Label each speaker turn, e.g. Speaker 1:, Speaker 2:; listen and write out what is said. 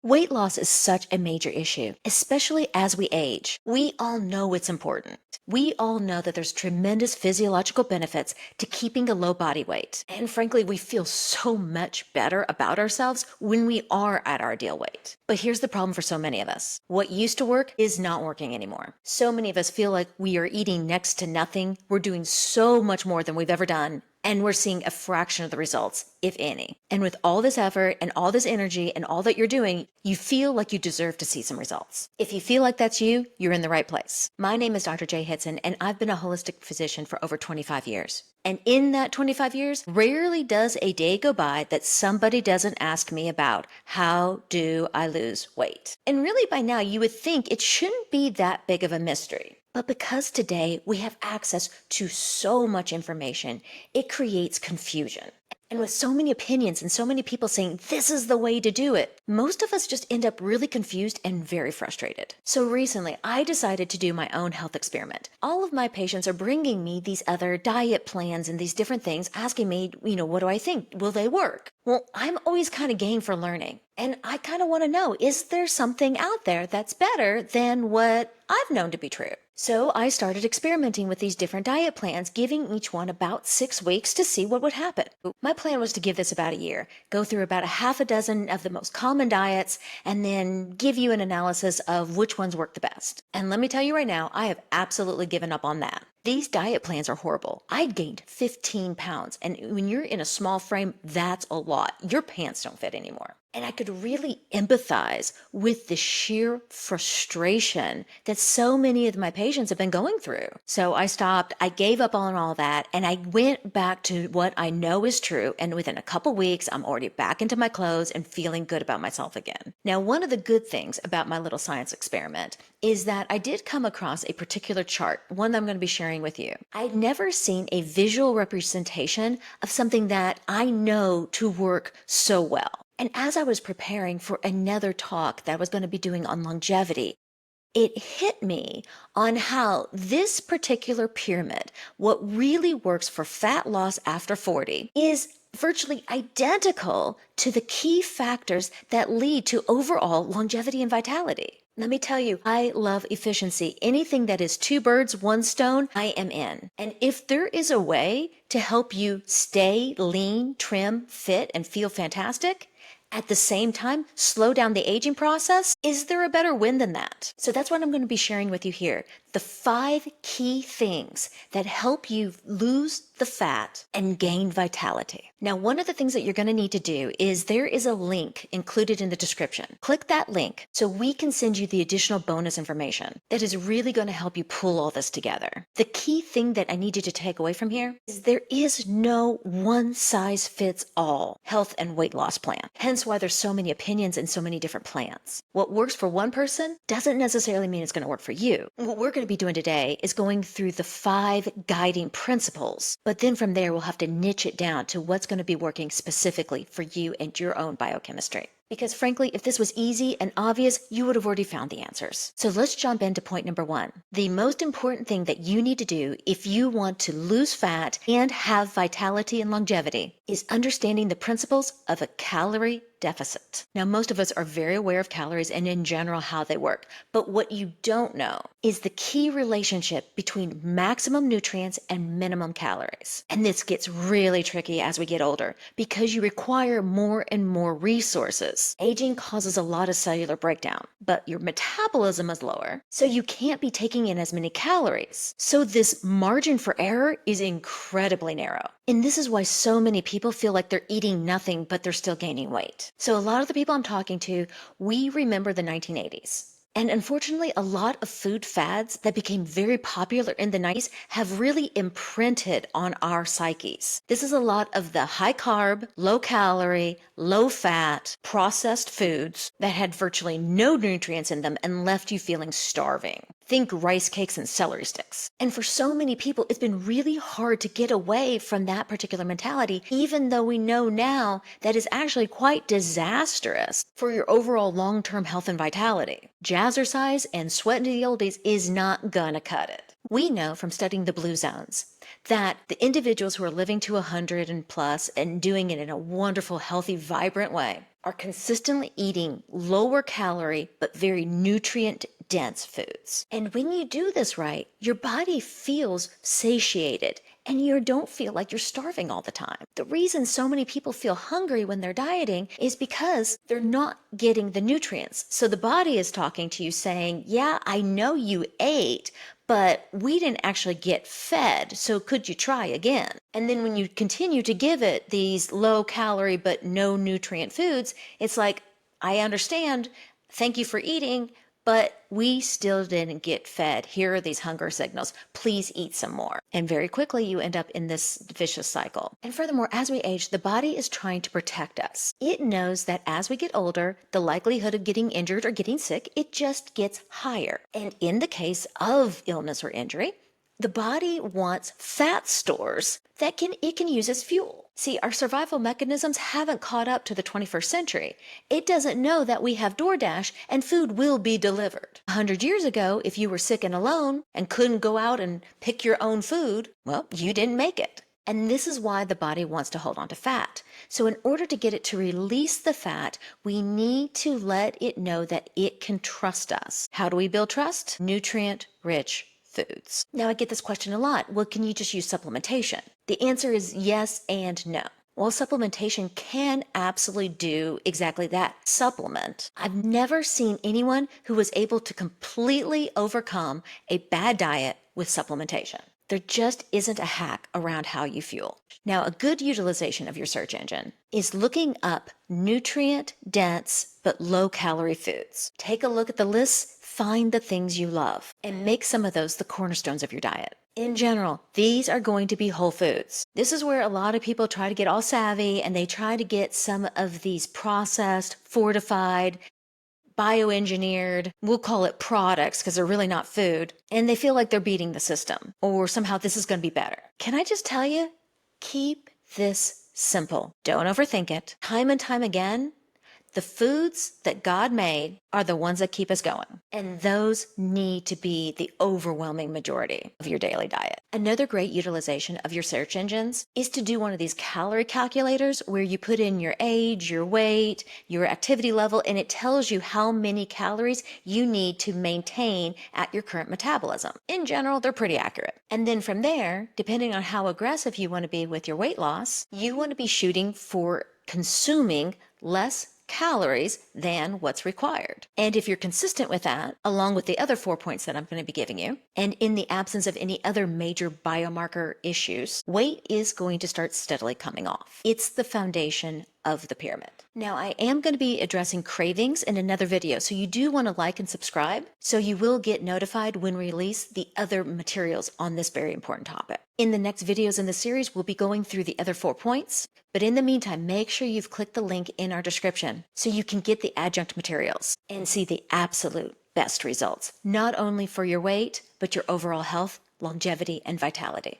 Speaker 1: Weight loss is such a major issue, especially as we age. We all know it's important. We all know that there's tremendous physiological benefits to keeping a low body weight. And frankly, we feel so much better about ourselves when we are at our ideal weight. But here's the problem for so many of us. What used to work is not working anymore. So many of us feel like we are eating next to nothing. We're doing so much more than we've ever done. And we're seeing a fraction of the results, if any. And with all this effort and all this energy and all that you're doing, you feel like you deserve to see some results. If you feel like that's you, you're in the right place. My name is Dr. Jae Hitson, and I've been a holistic physician for over 25 years. And in that 25 years, rarely does a day go by that somebody doesn't ask me about how do I lose weight? And really by now, you would think it shouldn't be that big of a mystery. But because today we have access to so much information, it creates confusion. And with so many opinions and so many people saying this is the way to do it, most of us just end up really confused and very frustrated. So recently, I decided to do my own health experiment. All of my patients are bringing me these other diet plans and these different things, asking me, what do I think? Will they work? Well, I'm always kind of game for learning. And I kind of want to know, is there something out there that's better than what I've known to be true? So I started experimenting with these different diet plans, giving each one about 6 weeks to see what would happen. My plan was to give this about a year, go through about a half a dozen of the most common diets, and then give you an analysis of which ones work the best. And let me tell you right now, I have absolutely given up on that. These diet plans are horrible. I'd gained 15 pounds, and when you're in a small frame, that's a lot. Your pants don't fit anymore. And I could really empathize with the sheer frustration that so many of my patients have been going through. So I stopped, I gave up on all that, and I went back to what I know is true. And within a couple weeks, I'm already back into my clothes and feeling good about myself again. Now, one of the good things about my little science experiment is that I did come across a particular chart, one that I'm going to be sharing with you. I'd never seen a visual representation of something that I know to work so well. And as I was preparing for another talk that I was going to be doing on longevity, it hit me on how this particular pyramid, what really works for fat loss after 40, is virtually identical to the key factors that lead to overall longevity and vitality. Let me tell you, I love efficiency. Anything that is 2 birds, 1 stone, I am in. And if there is a way to help you stay lean, trim, fit, and feel fantastic, at the same time, slow down the aging process, is there a better win than that? So that's what I'm going to be sharing with you here. The 5 key things that help you lose the fat and gain vitality. Now, one of the things that you're going to need to do is there is a link included in the description. Click that link so we can send you the additional bonus information that is really going to help you pull all this together. The key thing that I need you to take away from here is there is no one size fits all health and weight loss plan. Hence why there's so many opinions and so many different plans. What works for one person doesn't necessarily mean it's going to work for you. What we're going to be doing today is going through the 5 guiding principles, but then from there we'll have to niche it down to what's going to be working specifically for you and your own biochemistry. Because frankly, if this was easy and obvious, you would have already found the answers. So let's jump into point number 1. The most important thing that you need to do if you want to lose fat and have vitality and longevity is understanding the principles of a calorie deficit. Now, most of us are very aware of calories and in general how they work, but what you don't know is the key relationship between maximum nutrients and minimum calories. And this gets really tricky as we get older because you require more and more resources. Aging causes a lot of cellular breakdown, but your metabolism is lower, so you can't be taking in as many calories. So this margin for error is incredibly narrow. And this is why so many people feel like they're eating nothing, but they're still gaining weight. So a lot of the people I'm talking to, we remember the 1980s. And unfortunately, a lot of food fads that became very popular in the 90s have really imprinted on our psyches. This is a lot of the high carb, low calorie, low fat, processed foods that had virtually no nutrients in them and left you feeling starving. Think rice cakes and celery sticks. And for so many people, it's been really hard to get away from that particular mentality, even though we know now that is actually quite disastrous for your overall long-term health and vitality. Jazzercise and sweat into the oldies is not gonna cut it. We know from studying the blue zones that the individuals who are living to 100 and plus and doing it in a wonderful, healthy, vibrant way are consistently eating lower calorie but very nutrient dense foods. And when you do this right, your body feels satiated and you don't feel like you're starving all the time. The reason so many people feel hungry when they're dieting is because they're not getting the nutrients. So the body is talking to you saying, yeah, I know you ate, but we didn't actually get fed, so could you try again? And then when you continue to give it these low calorie but no nutrient foods, it's like, I understand, thank you for eating, but we still didn't get fed. Here are these hunger signals. Please eat some more. And very quickly you end up in this vicious cycle. And furthermore, as we age, the body is trying to protect us. It knows that as we get older, the likelihood of getting injured or getting sick, it just gets higher. And in the case of illness or injury, the body wants fat stores that it can use as fuel. See, our survival mechanisms haven't caught up to the 21st century. It doesn't know that we have DoorDash and food will be delivered. 100 years ago, if you were sick and alone and couldn't go out and pick your own food, well, you didn't make it. And this is why the body wants to hold on to fat. So in order to get it to release the fat, we need to let it know that it can trust us. How do we build trust? Nutrient-rich foods. Now I get this question a lot. Well, can you just use supplementation? The answer is yes and no. While supplementation can absolutely do exactly that, supplement, I've never seen anyone who was able to completely overcome a bad diet with supplementation. There just isn't a hack around how you fuel. Now, a good utilization of your search engine is looking up nutrient-dense but low-calorie foods. Take a look at the lists, find the things you love, and make some of those the cornerstones of your diet. In general, these are going to be whole foods. This is where a lot of people try to get all savvy and they try to get some of these processed, fortified, bioengineered, we'll call it products because they're really not food, and they feel like they're beating the system or somehow this is going to be better. Can I just tell you, keep this simple. Don't overthink it. Time and time again, the foods that God made are the ones that keep us going. And those need to be the overwhelming majority of your daily diet. Another great utilization of your search engines is to do one of these calorie calculators where you put in your age, your weight, your activity level, and it tells you how many calories you need to maintain at your current metabolism. In general, they're pretty accurate. And then from there, depending on how aggressive you want to be with your weight loss, you want to be shooting for consuming less calories than what's required. And if you're consistent with that, along with the other 4 points that I'm going to be giving you, and in the absence of any other major biomarker issues, weight is going to start steadily coming off. It's the foundation of the pyramid. Now, I am going to be addressing cravings in another video, so you do want to like and subscribe so you will get notified when we release the other materials on this very important topic. In the next videos in the series, we'll be going through the other 4 points, but in the meantime, make sure you've clicked the link in our description so you can get the adjunct materials and see the absolute best results, not only for your weight, but your overall health, longevity, and vitality.